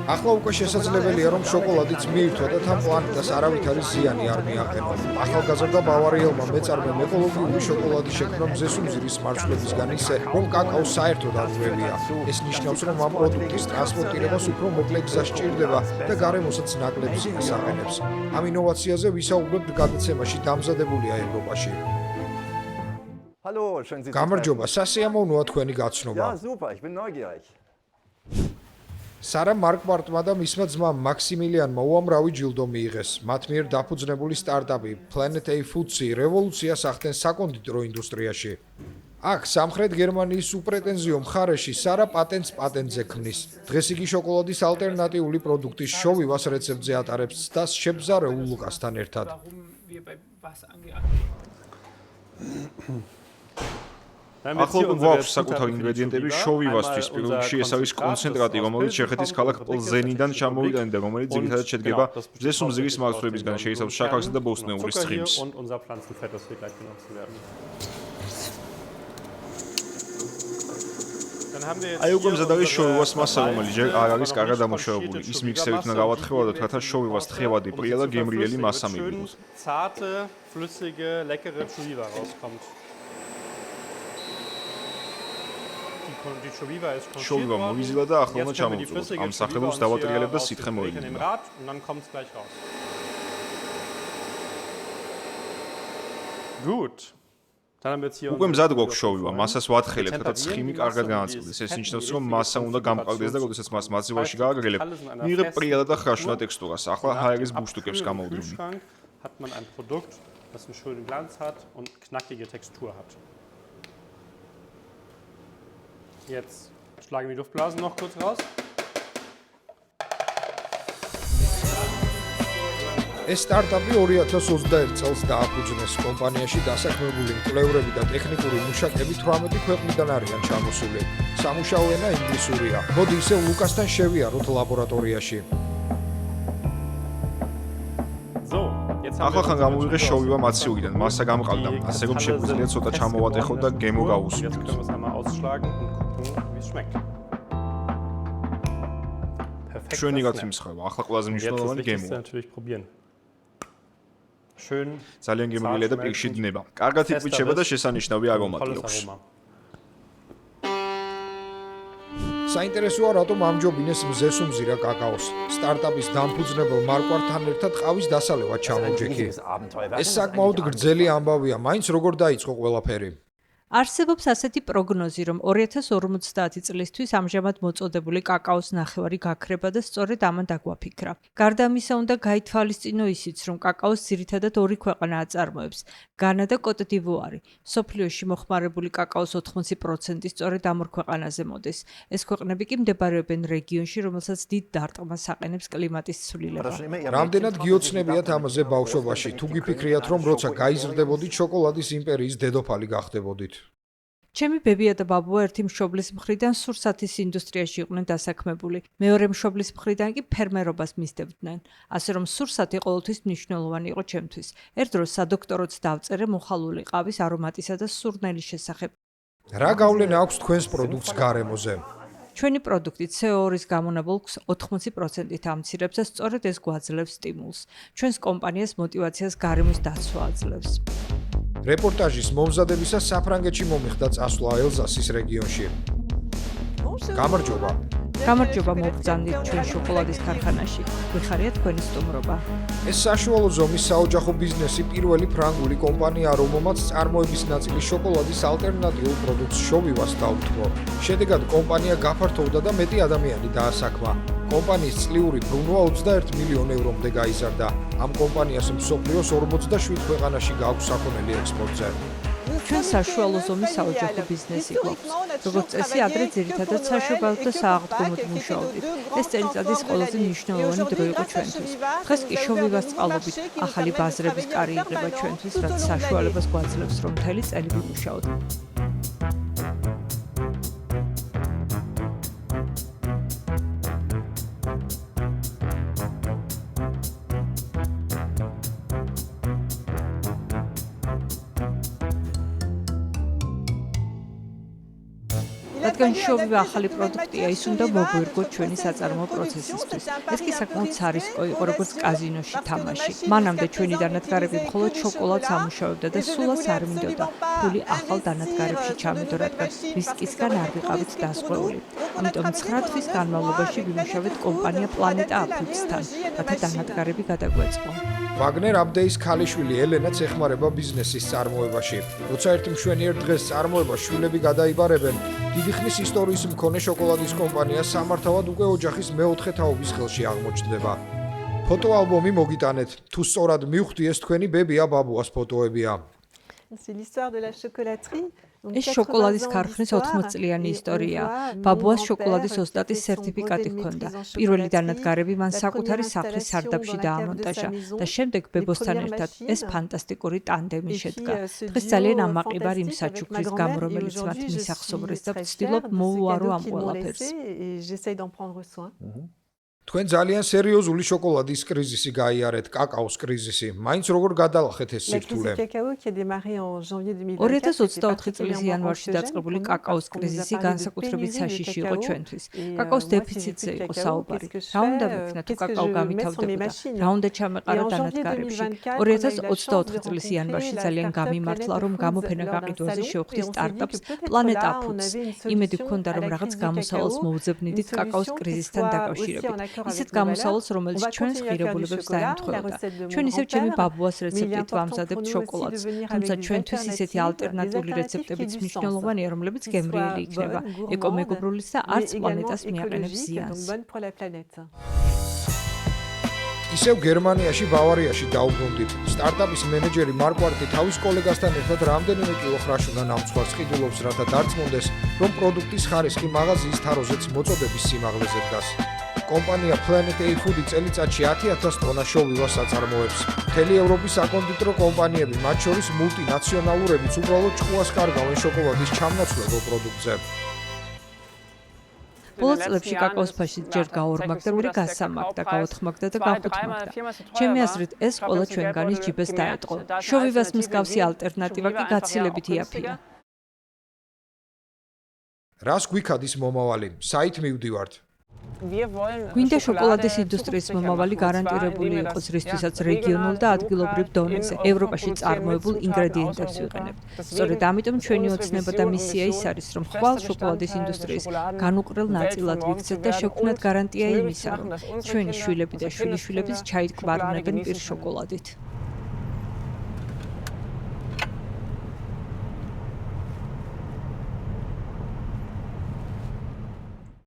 ახლა უკვე შესაძლებელია, რომ შოკოლადიც მიირთვა და თან პლანეტას არავითარი ზიანი არ მიაყენო. ახალგაზრდა ბავარიელმა მეწარმემ ეკოლოგიური შოკოლადი შექმნა მზესუმზირის მარცვლებისგან ისე, რომ კაკაოს საერთოდ არ გვევია. ეს ნიშნავს, რომ ამ პროდუქტის ტრანსპორტირებას უფრო მოკლე გზა სჭირდება და გარემოსაც ნაკლებ ზიანს აყენებს. ამ ინოვაციაზე ვისაუბრებთ გადაცემაში დამზადებულია ევროპაში. Hallo, schön Sie zu გამარჯობა, სასიამოვნოა თქვენი გაცნობა. Ja, super, ich bin neugierig. სარა მარკმარტმა და მისმა ძმამ მაქსიმილიანმა უამრავი ჯილდო მიიღეს. მათ მიერ დაფუძნებული სტარტაპი Planet A Foods რევოლუციას ახდენს საკონდიტრო ინდუსტრიაში. აქ სამხრეთ გერმანიის უპრეტენზიო მხარეში სარა პატენტზე ქმნის. დღეს იგი შოკოლადის ალტერნატიული პროდუქტის შოვივას რეცეპტზე ატარებს და შებზარეულ ლუკასთან ერთად. ახლა გვაქვს საკუთარი ინგრედიენტები შოვივასთვის. პირველ რიგში ეს არის კონცენტრატი, რომელიც ჩეხეთის ქალაქ პლზენიდან ჩამოვიტანდა და რომელიც ძირითადად შედგება მზესუმზირის მარცვლებისგან, შეიცავს შაქარსა და ბოსტნეულის ცხიმს. აი უკვე მზად არის შოვივას მასა, რომელიც ჯერ არ არის კარგად დამუშავებული. ის მიქსერით უნდა გავათხევადოთ, რათა შოვივას თხევადი, პრია და გემრიელი მასა მივიღოთ. Zarte, flüssige, leckere Chowiwa rauskommt. Die Chowiwa ist შოვივა მოიზილა და ახლა უნდა ჩამოვწუხოთ. ამ სახელოს დავატრიალებ და სითხე მოიგნება. Und dann kommt es gleich raus. Gut. Dann haben wir jetzt hier უკვე მზად გვაქვს შოვივა, მასას ვათხელებთ, რათა ცხიმი კარგად განაწილდეს. ეს ნიშნავს, რომ მასა უნდა გამყარდეს და როდესაც მას მაცივარში გააგრელებ, მიიღებ პრიალა და ხრაშუნა ტექსტურას. ახლა ჰაერის ბუშტუკებს გამოვდივი. Hat man ein Produkt, das einen schönen Glanz hat und knackige Textur hat. Jetzt schlagen wir die Luftblasen noch kurz raus. ეს სტარტაპი 2021 წელს დააფუძნეს. კომპანიაში დასაქმებული მკვლევრები და ტექნიკური მუშაკები 18 ქვეყნიდან არიან ჩამოსული. სამუშაო ენა ინგლისურია. მოდი ისევ ლუკასთან შევიაროთ ლაბორატორიაში. So, jetzt haben ახლა ხან wir გამოვიღე შოვივა მაციურიდან, მასა გამყავდა, ასე რომ შეგვიძლია ცოტა ჩამოვატეხოთ და გემო Jetzt გავუსვით. können wir es einmal ausschlagen und gucken, wie es schmeckt. Perfekt. ჩვენი გათმისხება, ახლა ყველაზე Jetzt das მნიშვნელოვანი Wichtigste გემოა. natürlich probieren. Schön. ძალიან გემრიელია და პირში დნება. კარგად იკვიჩება და შესანიშნავი არომატი Tolles აქვს. Aroma. საინტერესოა, რატომ ამჯობინეს მზესუმზირა კაკაოს. სტარტაპის დამფუძნებელ მარკვართან ერთად ყავის დასალევად ჩამოვჯექი. ეს საკმაოდ გრძელი ამბავია, მაინც როგორ დაიწყო ყველაფერი. არსებობს ასეთი პროგნოზი, რომ 2050 წლისთვის ამჟამად მოწოდებული კაკაოს ნახევარი გაქრება და სწორედ ამან დაგვაფიქრა. გარდა ამისა, უნდა გაითვალისწინო ისიც, რომ კაკაოს ძირითადად ორი ქვეყანა აწარმოებს: განა და კოტ-დივუარი. მსოფლიოში მოხმარებული კაკაოს 80% სწორედ ამ ორ ქვეყანაზე მოდის. ეს ქვეყნები კი მდებარეობენ რეგიონში, რომელსაც დიდ დარტყმას აყენებს კლიმატის ცვლილება. რამდენად გიოცნებიათ ამაზე ბავშვობაში, თუ გიფიქრიათ, რომ როცა გაიზრდებოდით, შოკოლადის იმპერიის დედოფალი გახდებოდით. ჩემი ბებია და ბაბუა ერთი მშობლის მხრიდან სურსათის ინდუსტრიაში იყვნენ დასაქმებული, მეორე მშობლის მხრიდან კი ფერმერობას მისდევდნენ. ასე რომ სურსათი ყოველთვის მნიშვნელოვანი იყო ჩემთვის. ერთ დროს სადოქტოროც დავწერე მოხალული ყავის არომატისა და სურნელის შესახებ. რა გავლენა აქვს თქვენს პროდუქტს გარემოზე? ჩვენი პროდუქტი CO2-ის გამონაბოლქვს 80%-ით ამცირებს და სწორედ ეს გვაძლევს სტიმულს. ჩვენს კომპანიას მოტივაციას გარემოს დაცვა აძლევს. რეპორტაჟის მომზადებისას საფრანგეთში მომიხდა წასვლა ელზასის რეგიონში. გამარჯობა. გამარჯობა მოგბრძანდით ჩვენ შოკოლადის ქარხანაში. გვიხარია თქვენი სტუმრობა. ეს საშუალო ზომის საოჯახო ბიზნესი პირველი ფრანგული კომპანია, რომელმაც წარმოების ნაწილი შოკოლადის ალტერნატიულ პროდუქტს შოვივას დაუთმო. შედეგად კომპანია გაფართოვდა და მეტი ადამიანი დაასაქმა. კომპანიის წლიური ბრუნვა 21 მილიონ ევრომდე გაიზარდა. ამ კომპანიას მსოფლიოს 47 ქვეყანაში გააქვს საქონელი ექსპორტზე. ჩვენ საშუალო ზომის საოჯახო ბიზნესი გვაქვს. როგორც წესი, ადრე ძირითადად საშობაოდ და სააღდგომოდ მუშაობდით. ეს წელიწადის ყველაზე მნიშვნელოვანი დრო იყო ჩვენთვის. დღეს კი შოვივას წყალობით ახალი ბაზრების კარი იღება ჩვენთვის, რაც საშუალებას გვაძლევს, რომ მთელი წელი ვიმუშაოთ. რადგან შოვივე ახალი პროდუქტია, ის უნდა მოგვერგოთ ჩვენი საწარმოო პროცესისთვის. ეს კი საკმაოდ სარისკო იყო, როგორც კაზინოში თამაში. მანამდე ჩვენი დანადგარები მხოლოდ შოკოლადს ამუშავებდა და სულაც არ მინდოდა ფული ახალ დანადგარებში ჩამედო, რადგან რისკისგან არ ვიყავით დასხვეული. ამიტომ 9 თვის განმავლობაში ვიმუშავეთ კომპანია პლანეტა აფუძთან, რათა დანადგარები გადაგვეწყო. ვაგნერ აბდეის ქალიშვილი ელენაც ეხმარება ბიზნესის წარმოებაში. როცა ერთი მშვენიერ დღეს წარმოებას შვილები გადაიბარებენ, დიდი ხნის ისტორიის მქონე შოკოლადის კომპანია სამართავად უკვე ოჯახის მეოთხე თაობის ხელში აღმოჩნდება. ფოტოალბომი მოგიტანეთ. თუ სწორად მივხვდი, ეს თქვენი ბებია ბაბუას ფოტოებია. ეს შოკოლადის ქარხნის 80-წლიანი ისტორია. ბაბუას შოკოლადის ოსტატის სერტიფიკატი ჰქონდა. პირველი დანადგარები მან საკუთარი სახლის სარდაფში დაამონტაჟა და შემდეგ ბებოსთან ერთად ეს ფანტასტიკური ტანდემი შედგა. დღეს ძალიან ამაყი ვარ იმ საჩუქრის გამო, რომელიც მათ მისახსოვრეს და ვცდილობ მოვუარო ამ ყველაფერს. თქვენ ძალიან სერიოზული შოკოლადის კრიზისი გაიარეთ, კაკაოს კრიზისი. მაინც როგორ გადალახეთ ეს სირთულე? 2024 წლის იანვარში დაწყებული კაკაოს კრიზისი განსაკუთრებით საშიში იყო ჩვენთვის. კაკაოს დეფიციტზე იყო საუბარი. რა უნდა ვიქნა თუ კაკაო გამითავდებოდა? რა უნდა ჩამეყარა დანადგარებში? 2024 წლის იანვარში ძალიან გამიმართლა, რომ გამოფენა გაყიდვაზე შევხვდი სტარტაპს პლანეტა ფუდს. იმედი ჰქონდა, რომ რაღაც გამოსავალს მოუძებნიდით კაკაოს კრიზისთან დაკავშირებით. ისეთ გამოსავალს, რომელიც ჩვენს ღირებულებებს დაემთხვეოდა. ჩვენ ისევ ჩემი ბაბუას რეცეპტით ვამზადებთ შოკოლადს, თუმცა ჩვენთვის ისეთი ალტერნატიული რეცეპტებიც მნიშვნელოვანია, რომლებიც გემრიელი იქნება, ეკომეგობრულის და არც პლანეტას მიაყენებს ზიანს. ისევ გერმანიაში, ბავარიაში დაუბრუნდით. სტარტაპის მენეჯერი მარკ ვარტი თავის კოლეგასთან ერთად რამდენიმე კილოხრაშუნა ნამცხვარს ყიდულობს, რათა დარწმუნდეს, რომ პროდუქტის ხარისხი მაღაზიის თაროზეც მოწოდების სიმაღლეზე დგას. კომპანია Planet A Food წელიწადში 10,000 ტონა შოვივას აწარმოებს. მთელი ევროპის საკონდიტრო კომპანიები, მათ შორის მულტინაციონალურებიც უბრალოდ ჭკუას კარგავენ შოკოლადის ჩამნაცვლებელ პროდუქტზე. ბოლო წლებში კაკაოს ფაში ჯერ გაორმაგდა, მერე გასამაგდა, გაოთხმაგდა და გახუთმაგდა. ჩემი აზრით, ეს ყველა ჩვენგანის ჯიბეს დაეტყო. შოვივას მსგავსი ალტერნატივა კი გაცილებით იაფია. რას გვიქადის მომავალი? საით მივდივართ? გვინდა შოკოლადის ინდუსტრიის მომავალი გარანტირებული იყოს, რისთვისაც რეგიონულ და ადგილობრივ დონეზე ევროპაში წარმოებულ ინგრედიენტებს ვიყენებთ. სწორედ ამიტომ ჩვენი ოცნება და მისია ის არის, რომ ხვალ შოკოლადის ინდუსტრიის განუყრელ ნაწილად ვიქცეთ და შევქმნათ გარანტია იმისა, რომ ჩვენი შვილები და შვილიშვილებიც ჩაიტკბარუნებენ პირ შოკოლადით.